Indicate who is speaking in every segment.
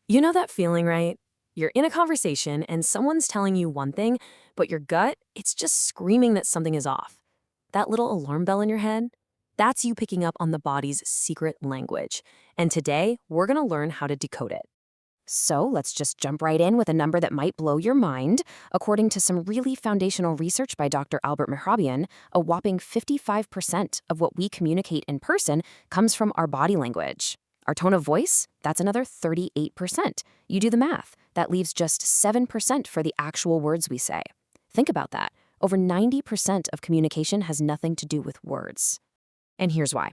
Speaker 1: You know that feeling, right? You're in a conversation and someone's telling you one thing, but your gut, it's just screaming that something is off. That little alarm bell in your head, that's you picking up on the body's secret language. And today, we're going to learn how to decode it.
Speaker 2: So let's just jump right in with a number that might blow your mind. According to some really foundational research by Dr. Albert Mehrabian, a whopping 55% of what we communicate in person comes from our body language. Our tone of voice, that's another 38%. You do the math. That leaves just 7% for the actual words we say. Think about that. Over 90% of communication has nothing to do with words.
Speaker 1: And here's why.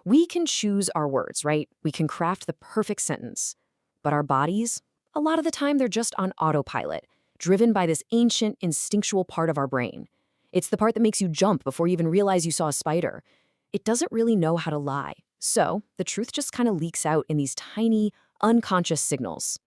Speaker 1: We can choose our words, right? We can craft the perfect sentence. But our bodies, a lot of the time, they're just on autopilot, driven by this ancient, instinctual part of our brain. It's the part that makes you jump before you even realize you saw a spider. It doesn't really know how to lie. So the truth just kind of leaks out in these tiny, unconscious signals.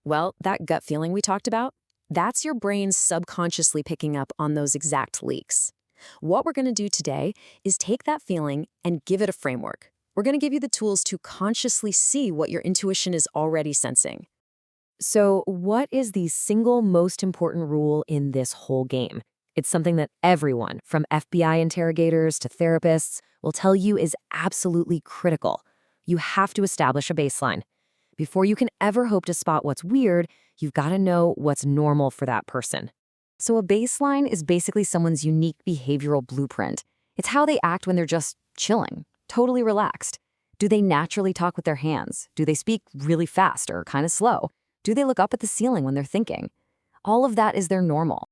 Speaker 1: Well, that gut feeling we talked about, that's your brain subconsciously picking up on those exact leaks. What we're going to do today is take that feeling and give it a framework. We're going to give you the tools to consciously see what your intuition is already sensing. So, what is the single most important rule in this whole game? It's something that everyone, from FBI interrogators to therapists, will tell you is absolutely critical. You have to establish a baseline. Before you can ever hope to spot what's weird, you've got to know what's normal for that person. So a baseline is basically someone's unique behavioral blueprint. It's how they act when they're just chilling, totally relaxed. Do they naturally talk with their hands? Do they speak really fast or kind of slow? Do they look up at the ceiling when they're thinking? All of that is their normal.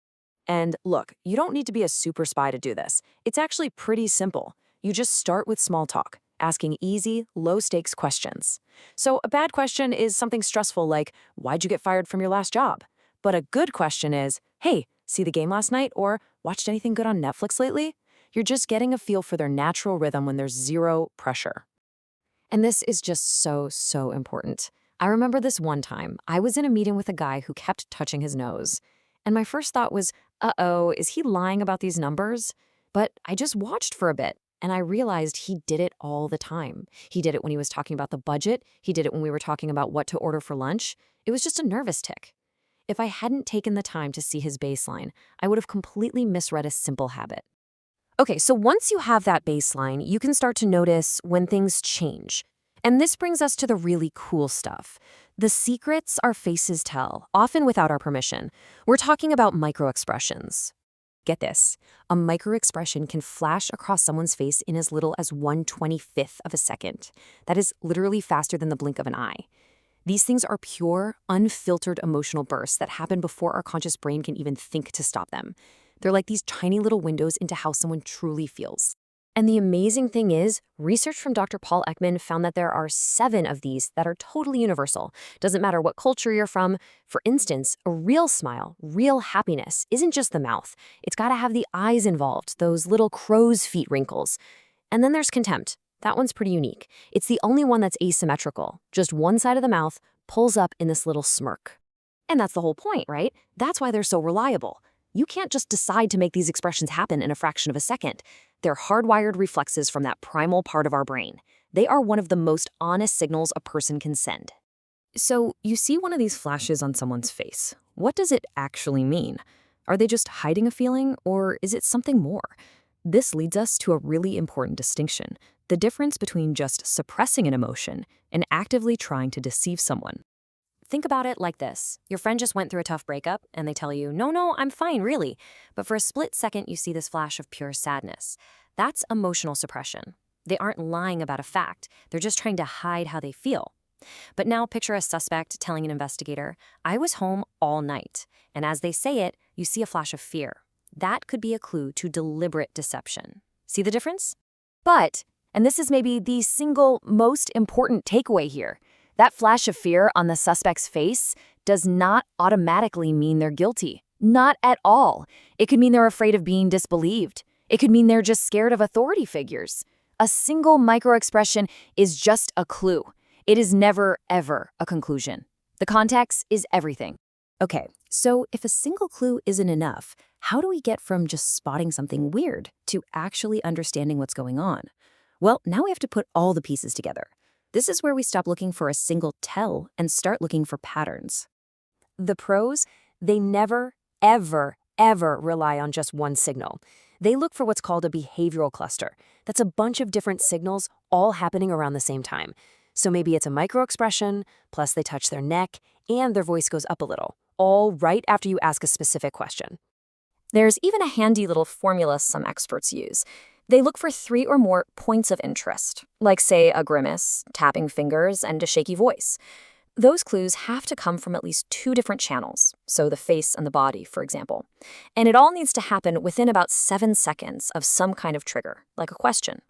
Speaker 1: And look, you don't need to be a super spy to do this. It's actually pretty simple. You just start with small talk, asking easy, low-stakes questions. So a bad question is something stressful like, why'd you get fired from your last job? But a good question is, hey, see the game last night? Or watched anything good on Netflix lately? You're just getting a feel for their natural rhythm when there's zero pressure. And this is just so important. I remember this one time, I was in a meeting with a guy who kept touching his nose. And my first thought was, uh-oh, is he lying about these numbers? But I just watched for a bit, and I realized he did it all the time. He did it when he was talking about the budget. He did it when we were talking about what to order for lunch. It was just a nervous tick. If I hadn't taken the time to see his baseline, I would have completely misread a simple habit. Okay, so once you have that baseline, you can start to notice when things change. And this brings us to the really cool stuff. The secrets our faces tell, often without our permission. We're talking about microexpressions. Get this, a microexpression can flash across someone's face in as little as 1/25th of a second. That is literally faster than the blink of an eye. These things are pure, unfiltered emotional bursts that happen before our conscious brain can even think to stop them. They're like these tiny little windows into how someone truly feels. And the amazing thing is, research from Dr. Paul Ekman found that there are 7 of these that are totally universal. Doesn't matter what culture you're from. For instance, a real smile, real happiness, isn't just the mouth. It's got to have the eyes involved, those little crow's feet wrinkles. And then there's contempt. That one's pretty unique. It's the only one that's asymmetrical. Just one side of the mouth pulls up in this little smirk. And that's the whole point, right? That's why they're so reliable. You can't just decide to make these expressions happen in a fraction of a second. They're hardwired reflexes from that primal part of our brain. They are one of the most honest signals a person can send. So you see one of these flashes on someone's face. What does it actually mean? Are they just hiding a feeling, or is it something more? This leads us to a really important distinction: the difference between just suppressing an emotion and actively trying to deceive someone. Think about it like this. Your friend just went through a tough breakup, and they tell you, no, I'm fine, really. But for a split second, you see this flash of pure sadness. That's emotional suppression. They aren't lying about a fact. They're just trying to hide how they feel. But now picture a suspect telling an investigator, I was home all night. And as they say it, you see a flash of fear. That could be a clue to deliberate deception. See the difference? But, and this is maybe the single most important takeaway here, that flash of fear on the suspect's face does not automatically mean they're guilty. Not at all. It could mean they're afraid of being disbelieved. It could mean they're just scared of authority figures. A single microexpression is just a clue. It is never, ever a conclusion. The context is everything. Okay, so if a single clue isn't enough, how do we get from just spotting something weird to actually understanding what's going on? Well, now we have to put all the pieces together.
Speaker 2: This is where we stop looking for a single tell and start looking for patterns. The pros, they never, ever, ever rely on just one signal. They look for what's called a behavioral cluster. That's a bunch of different signals all happening around the same time. So maybe it's a microexpression, plus they touch their neck, and their voice goes up a little, all right after you ask a specific question.
Speaker 1: There's even a handy little formula some experts use. They look for 3 or more points of interest, like, say, a grimace, tapping fingers, and a shaky voice. Those clues have to come from at least 2 different channels, so the face and the body, for example. And it all needs to happen within about 7 seconds of some kind of trigger, like a question.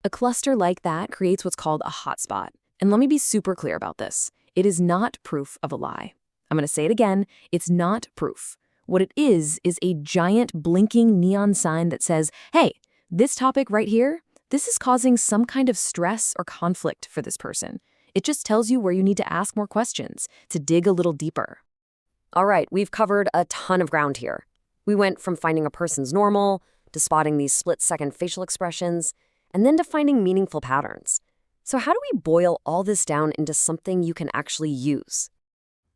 Speaker 2: A cluster like that creates what's called a hotspot. And let me be super clear about this. It is not proof of a lie. I'm going to say it again. It's not proof. What it is a giant blinking neon sign that says, hey, this topic right here, this is causing some kind of stress or conflict for this person. It just tells you where you need to ask more questions, to dig a little deeper.
Speaker 1: All right, we've covered a ton of ground here. We went from finding a person's normal, to spotting these split-second facial expressions, and then to finding meaningful patterns. So how do we boil all this down into something you can actually use?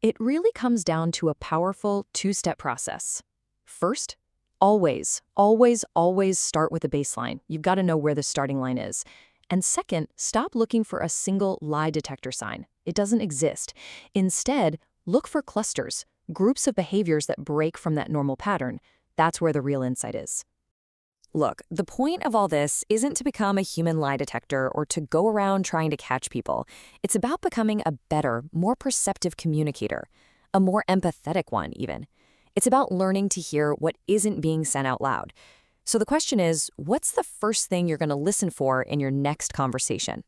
Speaker 2: It really comes down to a powerful 2-step process. First, always start with a baseline. You've got to know where the starting line is. And second, stop looking for a single lie detector sign. It doesn't exist. Instead, look for clusters, groups of behaviors that break from that normal pattern. That's where the real insight is.
Speaker 1: Look, the point of all this isn't to become a human lie detector or to go around trying to catch people. It's about becoming a better, more perceptive communicator, a more empathetic one even. It's about learning to hear what isn't being said out loud. So the question is, what's the first thing you're going to listen for in your next conversation?